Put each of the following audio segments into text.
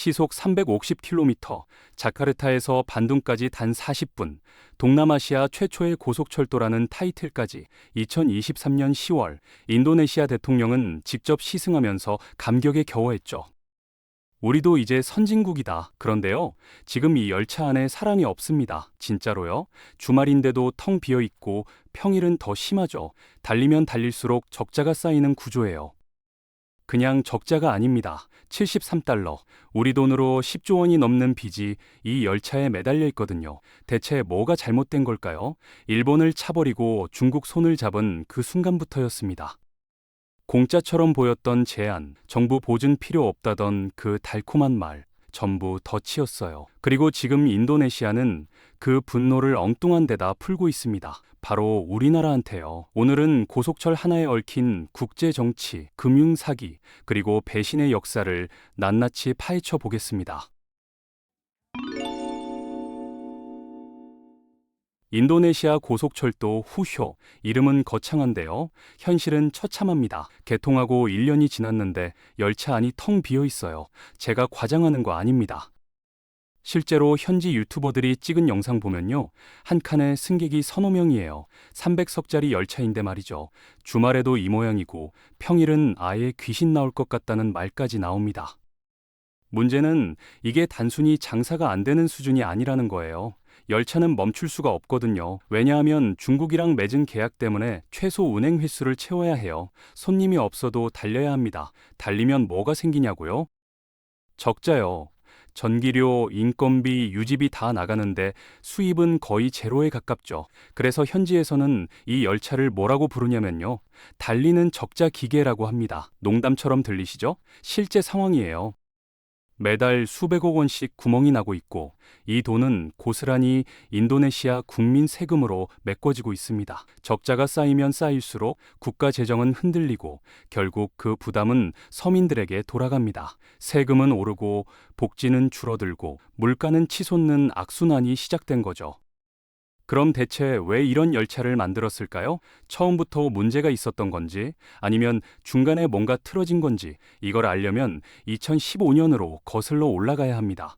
시속 350km, 자카르타에서 반둥까지 단 40분, 동남아시아 최초의 고속철도라는 타이틀까지 2023년 10월 인도네시아 대통령은 직접 시승하면서 감격에 겨워했죠. 우리도 이제 선진국이다. 그런데요, 지금 이 열차 안에 사람이 없습니다. 진짜로요? 주말인데도 텅 비어 있고 평일은 더 심하죠. 달리면 달릴수록 적자가 쌓이는 구조예요. 그냥 적자가 아닙니다. 73달러, 우리 돈으로 10조 원이 넘는 빚이 이 열차에 매달려 있거든요. 대체 뭐가 잘못된 걸까요? 일본을 차버리고 중국 손을 잡은 그 순간부터였습니다. 공짜처럼 보였던 제안, 정부 보증 필요 없다던 그 달콤한 말, 전부 덫이었어요. 그리고 지금 인도네시아는 그 분노를 엉뚱한 데다 풀고 있습니다. 바로 우리나라한테요. 오늘은 고속철 하나에 얽힌 국제 정치, 금융 사기, 그리고 배신의 역사를 낱낱이 파헤쳐 보겠습니다. 인도네시아 고속철도 후효, 이름은 거창한데요. 현실은 처참합니다. 개통하고 1년이 지났는데 열차 안이 텅 비어 있어요. 제가 과장하는 거 아닙니다. 실제로 현지 유튜버들이 찍은 영상 보면요, 한 칸에 승객이 서너 명이에요. 300석짜리 열차인데 말이죠. 주말에도 이 모양이고 평일은 아예 귀신 나올 것 같다는 말까지 나옵니다. 문제는 이게 단순히 장사가 안 되는 수준이 아니라는 거예요. 열차는 멈출 수가 없거든요. 왜냐하면 중국이랑 맺은 계약 때문에 최소 운행 횟수를 채워야 해요. 손님이 없어도 달려야 합니다. 달리면 뭐가 생기냐고요? 적자요. 전기료, 인건비, 유지비 다 나가는데 수입은 거의 제로에 가깝죠. 그래서 현지에서는 이 열차를 뭐라고 부르냐면요, 달리는 적자 기계라고 합니다. 농담처럼 들리시죠? 실제 상황이에요. 매달 수백억 원씩 구멍이 나고 있고 이 돈은 고스란히 인도네시아 국민 세금으로 메꿔지고 있습니다. 적자가 쌓이면 쌓일수록 국가 재정은 흔들리고 결국 그 부담은 서민들에게 돌아갑니다. 세금은 오르고 복지는 줄어들고 물가는 치솟는 악순환이 시작된 거죠. 그럼 대체 왜 이런 열차를 만들었을까요? 처음부터 문제가 있었던 건지, 아니면 중간에 뭔가 틀어진 건지, 이걸 알려면 2015년으로 거슬러 올라가야 합니다.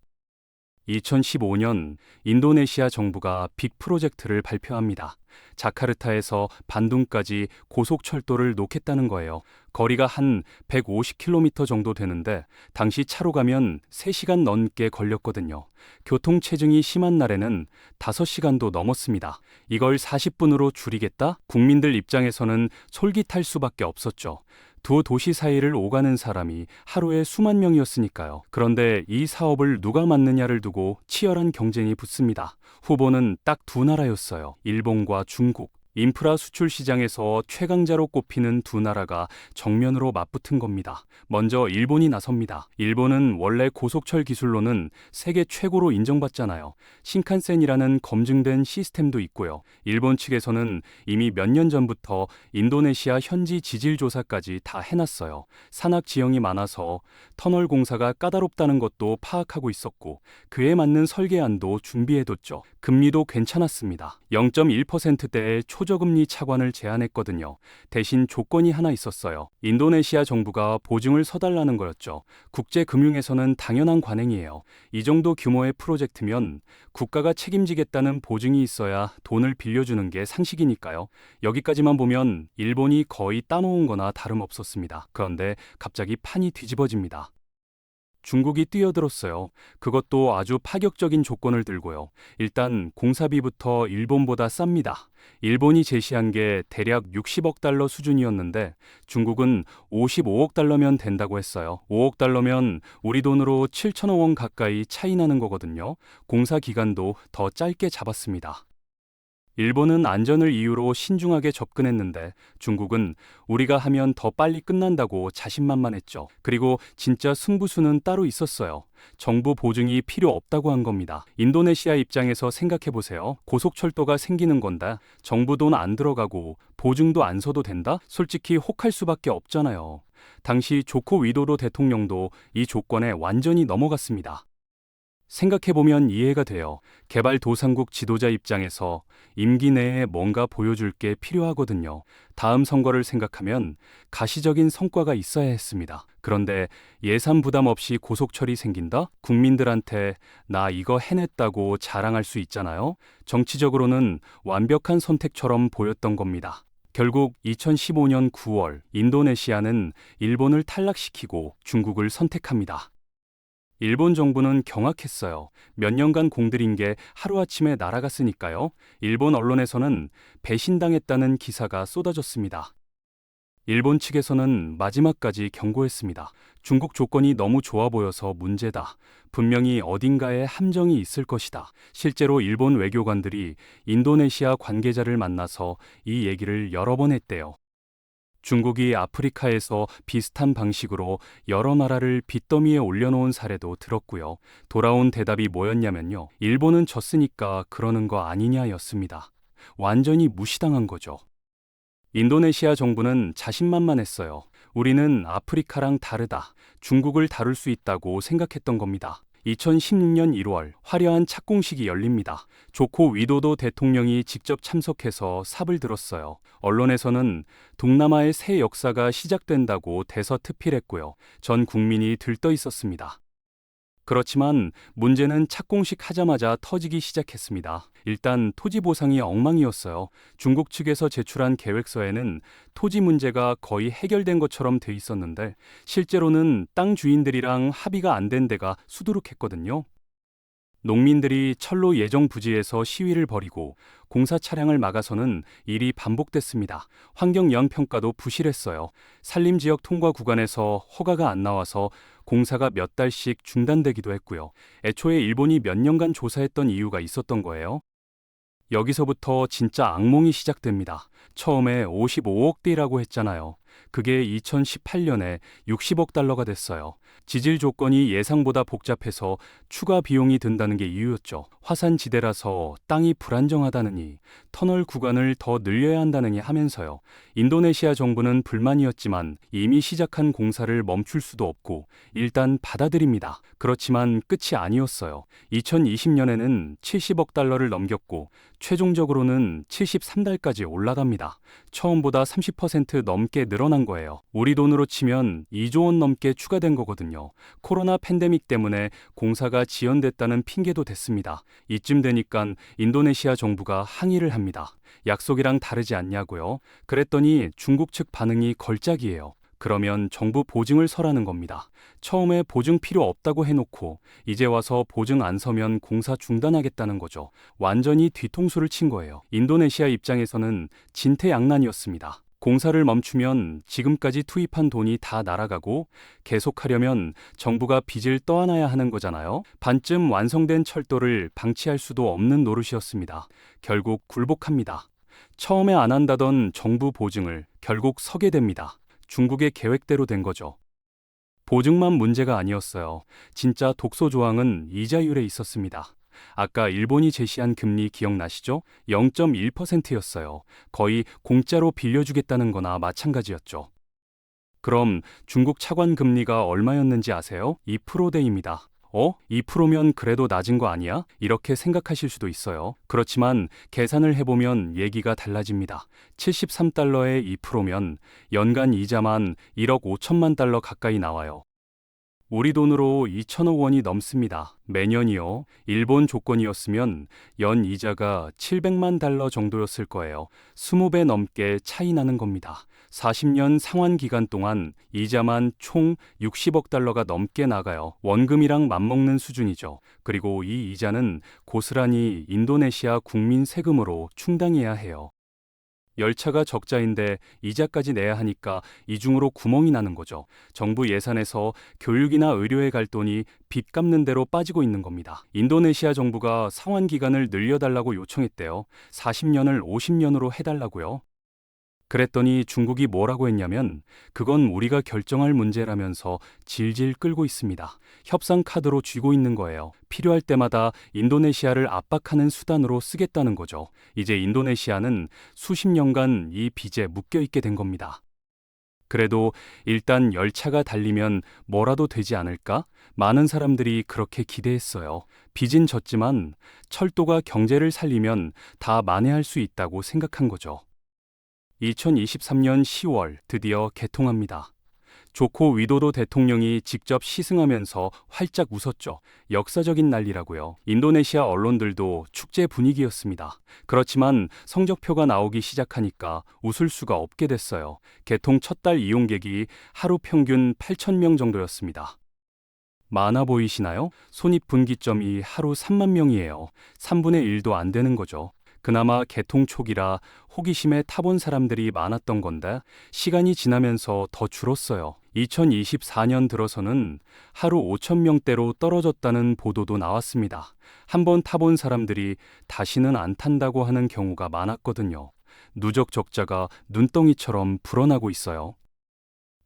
2015년 인도네시아 정부가 빅 프로젝트를 발표합니다. 자카르타에서 반둥까지 고속철도를 놓겠다는 거예요. 거리가 한 150km 정도 되는데 당시 차로 가면 3시간 넘게 걸렸거든요. 교통체증이 심한 날에는 5시간도 넘었습니다. 이걸 40분으로 줄이겠다? 국민들 입장에서는 솔깃할 수밖에 없었죠. 두 도시 사이를 오가는 사람이 하루에 수만 명이었으니까요. 그런데 이 사업을 누가 맡느냐를 두고 치열한 경쟁이 붙습니다. 후보는 딱 두 나라였어요. 일본과 중국. 인프라 수출 시장에서 최강자로 꼽히는 두 나라가 정면으로 맞붙은 겁니다. 먼저 일본이 나섭니다. 일본은 원래 고속철 기술로는 세계 최고로 인정받잖아요. 신칸센이라는 검증된 시스템도 있고요. 일본 측에서는 이미 몇 년 전부터 인도네시아 현지 지질 조사까지 다 해놨어요. 산악 지형이 많아서 터널 공사가 까다롭다는 것도 파악하고 있었고 그에 맞는 설계안도 준비해뒀죠. 금리도 괜찮았습니다. 0.1%대의 초저금리 차관을 제안했거든요. 대신 조건이 하나 있었어요. 인도네시아 정부가 보증을 서달라는 거였죠. 국제금융에서는 당연한 관행이에요. 이 정도 규모의 프로젝트면 국가가 책임지겠다는 보증이 있어야 돈을 빌려주는 게 상식이니까요. 여기까지만 보면 일본이 거의 따놓은 거나 다름없었습니다. 그런데 갑자기 판이 뒤집어집니다. 중국이 뛰어들었어요. 그것도 아주 파격적인 조건을 들고요. 일단 공사비부터 일본보다 쌉니다. 일본이 제시한 게 대략 60억 달러 수준이었는데 중국은 55억 달러면 된다고 했어요. 5억 달러면 우리 돈으로 7천억 원 가까이 차이 나는 거거든요. 공사 기간도 더 짧게 잡았습니다. 일본은 안전을 이유로 신중하게 접근했는데 중국은 우리가 하면 더 빨리 끝난다고 자신만만했죠. 그리고 진짜 승부수는 따로 있었어요. 정부 보증이 필요 없다고 한 겁니다. 인도네시아 입장에서 생각해 보세요. 고속철도가 생기는 건데 정부 돈 안 들어가고 보증도 안 서도 된다? 솔직히 혹할 수밖에 없잖아요. 당시 조코 위도도 대통령도 이 조건에 완전히 넘어갔습니다. 생각해보면 이해가 돼요. 개발도상국 지도자 입장에서 임기 내에 뭔가 보여줄 게 필요하거든요. 다음 선거를 생각하면 가시적인 성과가 있어야 했습니다. 그런데 예산 부담 없이 고속철이 생긴다? 국민들한테 나 이거 해냈다고 자랑할 수 있잖아요. 정치적으로는 완벽한 선택처럼 보였던 겁니다. 결국 2015년 9월 인도네시아는 일본을 탈락시키고 중국을 선택합니다. 일본 정부는 경악했어요. 몇 년간 공들인 게 하루아침에 날아갔으니까요. 일본 언론에서는 배신당했다는 기사가 쏟아졌습니다. 일본 측에서는 마지막까지 경고했습니다. 중국 조건이 너무 좋아 보여서 문제다. 분명히 어딘가에 함정이 있을 것이다. 실제로 일본 외교관들이 인도네시아 관계자를 만나서 이 얘기를 여러 번 했대요. 중국이 아프리카에서 비슷한 방식으로 여러 나라를 빚더미에 올려놓은 사례도 들었고요. 돌아온 대답이 뭐였냐면요. 일본은 졌으니까 그러는 거 아니냐였습니다. 완전히 무시당한 거죠. 인도네시아 정부는 자신만만했어요. 우리는 아프리카랑 다르다. 중국을 다룰 수 있다고 생각했던 겁니다. 2016년 1월 화려한 착공식이 열립니다. 조코 위도도 대통령이 직접 참석해서 삽을 들었어요. 언론에서는 동남아의 새 역사가 시작된다고 대서특필했고요. 전 국민이 들떠 있었습니다. 그렇지만 문제는 착공식 하자마자 터지기 시작했습니다. 일단 토지 보상이 엉망이었어요. 중국 측에서 제출한 계획서에는 토지 문제가 거의 해결된 것처럼 돼 있었는데 실제로는 땅 주인들이랑 합의가 안 된 데가 수두룩했거든요. 농민들이 철로 예정 부지에서 시위를 벌이고 공사 차량을 막아서는 일이 반복됐습니다. 환경 영향평가도 부실했어요. 산림지역 통과 구간에서 허가가 안 나와서 공사가 몇 달씩 중단되기도 했고요. 애초에 일본이 몇 년간 조사했던 이유가 있었던 거예요. 여기서부터 진짜 악몽이 시작됩니다. 처음에 55억 대라고 했잖아요. 그게 2018년에 60억 달러가 됐어요. 지질 조건이 예상보다 복잡해서 추가 비용이 든다는 게 이유였죠. 화산지대라서 땅이 불안정하다느니 터널 구간을 더 늘려야 한다느니 하면서요. 인도네시아 정부는 불만이었지만 이미 시작한 공사를 멈출 수도 없고 일단 받아들입니다. 그렇지만 끝이 아니었어요. 2020년에는 70억 달러를 넘겼고 최종적으로는 73달까지 올라갑니다. 처음보다 30% 넘게 늘어난 거예요. 우리 돈으로 치면 2조 원 넘게 추가된 거거든요. 코로나 팬데믹 때문에 공사가 지연됐다는 핑계도 됐습니다. 이쯤 되니까 인도네시아 정부가 항의를 합니다. 약속이랑 다르지 않냐고요? 그랬더니 중국 측 반응이 걸작이에요. 그러면 정부 보증을 서라는 겁니다. 처음에 보증 필요 없다고 해놓고 이제 와서 보증 안 서면 공사 중단하겠다는 거죠. 완전히 뒤통수를 친 거예요. 인도네시아 입장에서는 진퇴양난이었습니다. 공사를 멈추면 지금까지 투입한 돈이 다 날아가고 계속하려면 정부가 빚을 떠안아야 하는 거잖아요. 반쯤 완성된 철도를 방치할 수도 없는 노릇이었습니다. 결국 굴복합니다. 처음에 안 한다던 정부 보증을 결국 서게 됩니다. 중국의 계획대로 된 거죠. 보증만 문제가 아니었어요. 진짜 독소 조항은 이자율에 있었습니다. 아까 일본이 제시한 금리 기억나시죠? 0.1%였어요. 거의 공짜로 빌려주겠다는 거나 마찬가지였죠. 그럼 중국 차관 금리가 얼마였는지 아세요? 2%대입니다. 2%면 그래도 낮은 거 아니야? 이렇게 생각하실 수도 있어요. 그렇지만 계산을 해보면 얘기가 달라집니다. 73달러에 2%면 연간 이자만 1억 5천만 달러 가까이 나와요. 우리 돈으로 2천억 원이 넘습니다. 매년이요. 일본 조건이었으면 연 이자가 700만 달러 정도였을 거예요. 20배 넘게 차이 나는 겁니다. 40년 상환 기간 동안 이자만 총 60억 달러가 넘게 나가요. 원금이랑 맞먹는 수준이죠. 그리고 이 이자는 고스란히 인도네시아 국민 세금으로 충당해야 해요. 열차가 적자인데 이자까지 내야 하니까 이중으로 구멍이 나는 거죠. 정부 예산에서 교육이나 의료에 갈 돈이 빚 갚는 대로 빠지고 있는 겁니다. 인도네시아 정부가 상환 기간을 늘려달라고 요청했대요. 40년을 50년으로 해달라고요. 그랬더니 중국이 뭐라고 했냐면 그건 우리가 결정할 문제라면서 질질 끌고 있습니다. 협상 카드로 쥐고 있는 거예요. 필요할 때마다 인도네시아를 압박하는 수단으로 쓰겠다는 거죠. 이제 인도네시아는 수십 년간 이 빚에 묶여 있게 된 겁니다. 그래도 일단 열차가 달리면 뭐라도 되지 않을까? 많은 사람들이 그렇게 기대했어요. 빚은 졌지만 철도가 경제를 살리면 다 만회할 수 있다고 생각한 거죠. 2023년 10월 드디어 개통합니다. 조코 위도도 대통령이 직접 시승하면서 활짝 웃었죠. 역사적인 날이라고요. 인도네시아 언론들도 축제 분위기였습니다. 그렇지만 성적표가 나오기 시작하니까 웃을 수가 없게 됐어요. 개통 첫 달 이용객이 하루 평균 8,000명 정도였습니다. 많아 보이시나요? 손익분기점이 하루 3만 명이에요. 3분의 1도 안 되는 거죠. 그나마 개통 초기라 호기심에 타본 사람들이 많았던 건데 시간이 지나면서 더 줄었어요. 2024년 들어서는 하루 5,000명대로 떨어졌다는 보도도 나왔습니다. 한번 타본 사람들이 다시는 안 탄다고 하는 경우가 많았거든요. 누적 적자가 눈덩이처럼 불어나고 있어요.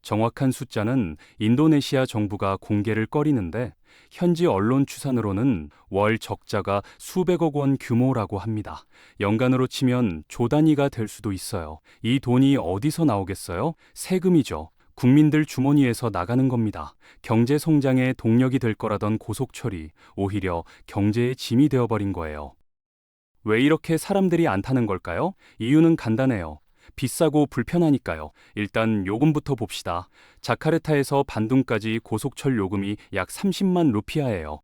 정확한 숫자는 인도네시아 정부가 공개를 꺼리는데 현지 언론 추산으로는 월 적자가 수백억 원 규모라고 합니다. 연간으로 치면 조 단위가 될 수도 있어요. 이 돈이 어디서 나오겠어요? 세금이죠. 국민들 주머니에서 나가는 겁니다. 경제 성장의 동력이 될 거라던 고속철이 오히려 경제의 짐이 되어버린 거예요. 왜 이렇게 사람들이 안 타는 걸까요? 이유는 간단해요. 비싸고 불편하니까요. 일단 요금부터 봅시다. 자카르타에서 반둥까지 고속철 요금이 약 30만 루피아예요.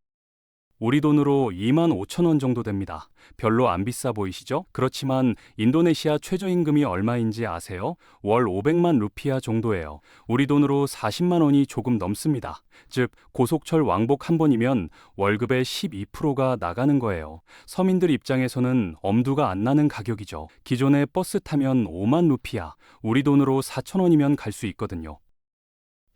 우리 돈으로 2만 5천 원 정도 됩니다. 별로 안 비싸 보이시죠? 그렇지만 인도네시아 최저임금이 얼마인지 아세요? 월 500만 루피아 정도예요. 우리 돈으로 40만 원이 조금 넘습니다. 즉 고속철 왕복 한 번이면 월급의 12%가 나가는 거예요. 서민들 입장에서는 엄두가 안 나는 가격이죠. 기존에 버스 타면 5만 루피아, 우리 돈으로 4천 원이면 갈 수 있거든요.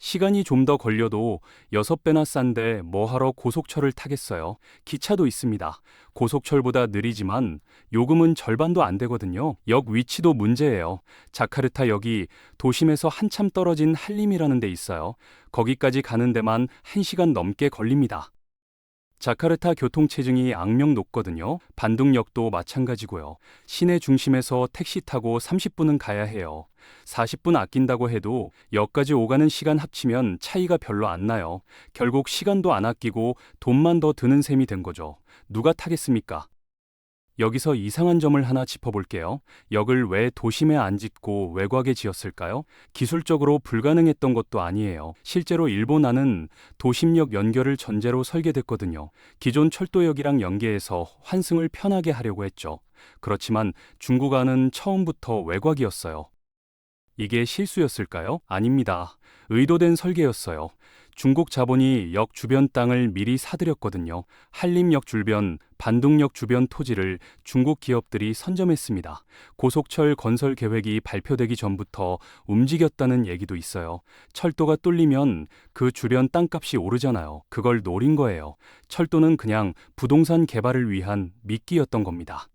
시간이 좀 더 걸려도 6배나 싼데 뭐하러 고속철을 타겠어요. 기차도 있습니다. 고속철보다 느리지만 요금은 절반도 안 되거든요. 역 위치도 문제예요. 자카르타역이 도심에서 한참 떨어진 한림이라는 데 있어요. 거기까지 가는 데만 1시간 넘게 걸립니다. 자카르타 교통체증이 악명 높거든요. 반둥역도 마찬가지고요. 시내 중심에서 택시 타고 30분은 가야 해요. 40분 아낀다고 해도 역까지 오가는 시간 합치면 차이가 별로 안 나요. 결국 시간도 안 아끼고 돈만 더 드는 셈이 된 거죠. 누가 타겠습니까? 여기서 이상한 점을 하나 짚어볼게요. 역을 왜 도심에 안 짓고 외곽에 지었을까요? 기술적으로 불가능했던 것도 아니에요. 실제로 일본안은 도심역 연결을 전제로 설계됐거든요. 기존 철도역이랑 연계해서 환승을 편하게 하려고 했죠. 그렇지만 중국안은 처음부터 외곽이었어요. 이게 실수였을까요? 아닙니다. 의도된 설계였어요. 중국 자본이 역 주변 땅을 미리 사들였거든요. 한림역 주변, 반둥역 주변 토지를 중국 기업들이 선점했습니다. 고속철 건설 계획이 발표되기 전부터 움직였다는 얘기도 있어요. 철도가 뚫리면 그 주변 땅값이 오르잖아요. 그걸 노린 거예요. 철도는 그냥 부동산 개발을 위한 미끼였던 겁니다.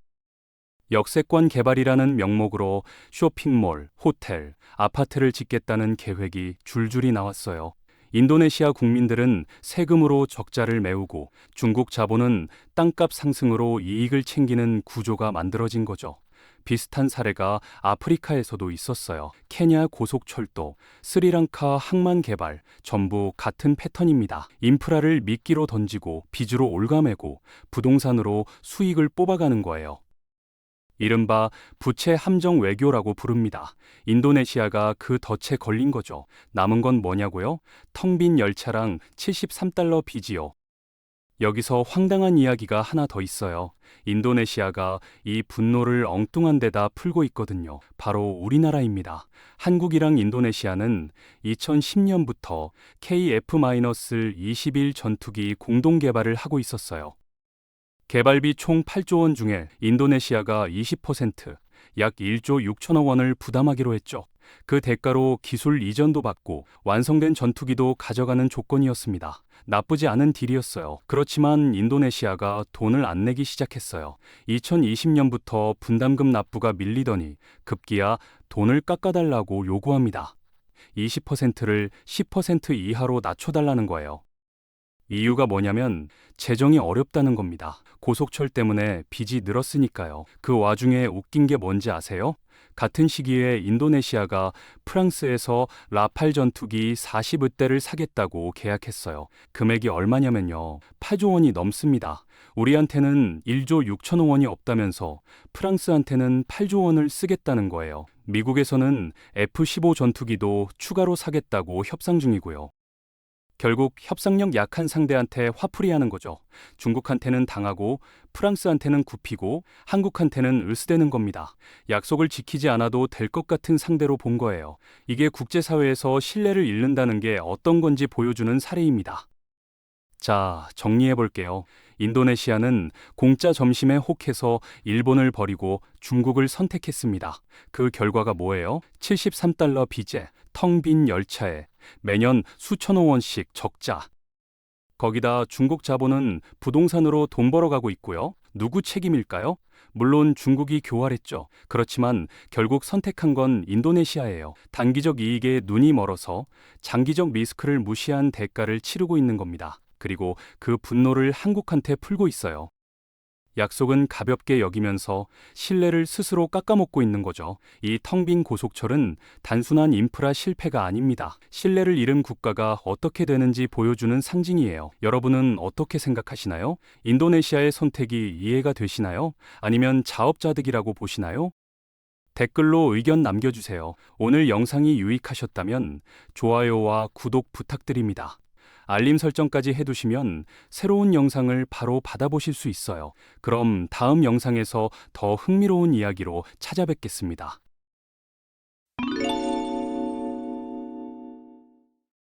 역세권 개발이라는 명목으로 쇼핑몰, 호텔, 아파트를 짓겠다는 계획이 줄줄이 나왔어요. 인도네시아 국민들은 세금으로 적자를 메우고 중국 자본은 땅값 상승으로 이익을 챙기는 구조가 만들어진 거죠. 비슷한 사례가 아프리카에서도 있었어요. 케냐 고속철도, 스리랑카 항만 개발, 전부 같은 패턴입니다. 인프라를 미끼로 던지고 빚으로 올가매고 부동산으로 수익을 뽑아가는 거예요. 이른바 부채 함정 외교라고 부릅니다. 인도네시아가 그 덫에 걸린 거죠. 남은 건 뭐냐고요? 텅 빈 열차랑 73달러 빚이요. 여기서 황당한 이야기가 하나 더 있어요. 인도네시아가 이 분노를 엉뚱한 데다 풀고 있거든요. 바로 우리나라입니다. 한국이랑 인도네시아는 2010년부터 KF-21 전투기 공동 개발을 하고 있었어요. 개발비 총 8조 원 중에 인도네시아가 20%, 약 1조 6천억 원을 부담하기로 했죠. 그 대가로 기술 이전도 받고 완성된 전투기도 가져가는 조건이었습니다. 나쁘지 않은 딜이었어요. 그렇지만 인도네시아가 돈을 안 내기 시작했어요. 2020년부터 분담금 납부가 밀리더니 급기야 돈을 깎아달라고 요구합니다. 20%를 10% 이하로 낮춰달라는 거예요. 이유가 뭐냐면 재정이 어렵다는 겁니다. 고속철 때문에 빚이 늘었으니까요. 그 와중에 웃긴 게 뭔지 아세요? 같은 시기에 인도네시아가 프랑스에서 라팔 전투기 40의대를 사겠다고 계약했어요. 금액이 얼마냐면요. 8조 원이 넘습니다. 우리한테는 1조 6천억 원이 없다면서 프랑스한테는 8조 원을 쓰겠다는 거예요. 미국에서는 F-15 전투기도 추가로 사겠다고 협상 중이고요. 결국 협상력 약한 상대한테 화풀이하는 거죠. 중국한테는 당하고 프랑스한테는 굽히고 한국한테는 으스대는 겁니다. 약속을 지키지 않아도 될 것 같은 상대로 본 거예요. 이게 국제사회에서 신뢰를 잃는다는 게 어떤 건지 보여주는 사례입니다. 자, 정리해 볼게요. 인도네시아는 공짜 점심에 혹해서 일본을 버리고 중국을 선택했습니다. 그 결과가 뭐예요? 73달러 빚에 텅 빈 열차에 매년 수천억 원씩 적자. 거기다 중국 자본은 부동산으로 돈 벌어가고 있고요. 누구 책임일까요? 물론 중국이 교활했죠. 그렇지만 결국 선택한 건 인도네시아예요. 단기적 이익에 눈이 멀어서 장기적 리스크를 무시한 대가를 치르고 있는 겁니다. 그리고 그 분노를 한국한테 풀고 있어요. 약속은 가볍게 여기면서 신뢰를 스스로 깎아먹고 있는 거죠. 이 텅 빈 고속철은 단순한 인프라 실패가 아닙니다. 신뢰를 잃은 국가가 어떻게 되는지 보여주는 상징이에요. 여러분은 어떻게 생각하시나요? 인도네시아의 선택이 이해가 되시나요? 아니면 자업자득이라고 보시나요? 댓글로 의견 남겨주세요. 오늘 영상이 유익하셨다면 좋아요와 구독 부탁드립니다. 알림 설정까지 해두시면 새로운 영상을 바로 받아보실 수 있어요. 그럼 다음 영상에서 더 흥미로운 이야기로 찾아뵙겠습니다.